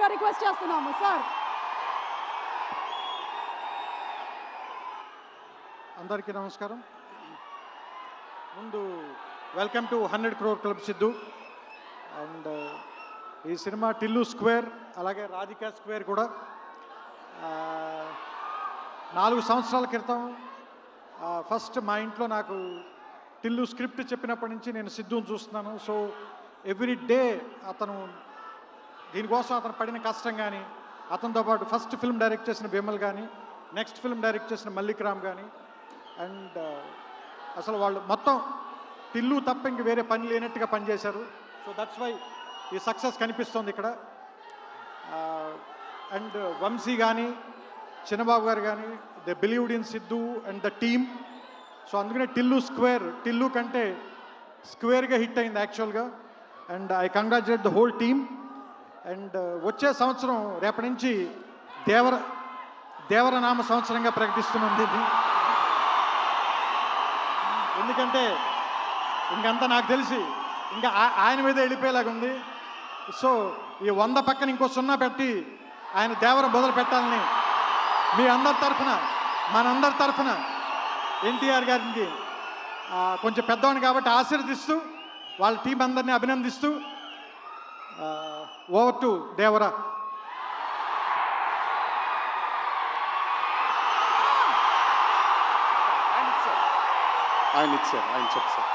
చేయాల్సిందిగా రిక్వెస్ట్ చేస్తున్నాము సార్. అందరికీ నమస్కారం. ముందు welcome to 100 crore club Siddhu. And ఈ సినిమా టిల్లు స్క్వేర్ అలాగే రాధికా స్క్వేర్ కూడా 4 సంవత్సరాల క్రితం ఫస్ట్ మా ఇంట్లో నాకు టిల్లు స్క్రిప్ట్ చెప్పినప్పటి నుంచి నేను సిద్ధుని చూస్తున్నాను. సో ఎవ్రీ డే అతను దీనికోసం అతను పడిన కష్టం కానీ, అతనితో పాటు ఫస్ట్ ఫిల్మ్ డైరెక్ట్ చేసిన విమల్ కానీ, నెక్స్ట్ ఫిల్మ్ డైరెక్ట్ చేసిన మల్లిక్ రామ్ కానీ, అండ్ అసలు వాళ్ళు మొత్తం టిల్లు తప్ప ఇంక వేరే పని లేనట్టుగా పనిచేశారు. సో దట్స్ వై ఈ సక్సెస్ కనిపిస్తుంది ఇక్కడ. అండ్ వంశీ కానీ, చిన్నబాబు గారు కానీ, they believed in Siddhu and the team. So అందుకనే టిల్లు స్క్వేర్, టిల్లు కంటే స్క్వేర్గా హిట్ అయింది యాక్చువల్గా. And I congratulate the whole team. And వచ్చే సంవత్సరం రేపటి నుంచి దేవరనామ సంవత్సరంగా ప్రకటిస్తున్నది ఇది. ఎందుకంటే ఇంకంతా నాకు తెలిసి ఇంకా ఆయన మీద వెళ్ళిపోయేలాగా ఉంది. సో ఈ 100 పక్కన ఇంకో 0 పెట్టి ఆయన దేవరం మొదలు పెట్టాలని మీ అందరి తరఫున, మనందరి తరఫున ఎన్టీఆర్ గారికి కొంచెం పెద్దవాడిని కాబట్టి ఆశీర్వదిస్తూ వాళ్ళ టీం అందరినీ అభినందిస్తూ ఓవర్ టు దేవరా. ఆయన ఇచ్చారు, ఆయన చెప్పు సార్.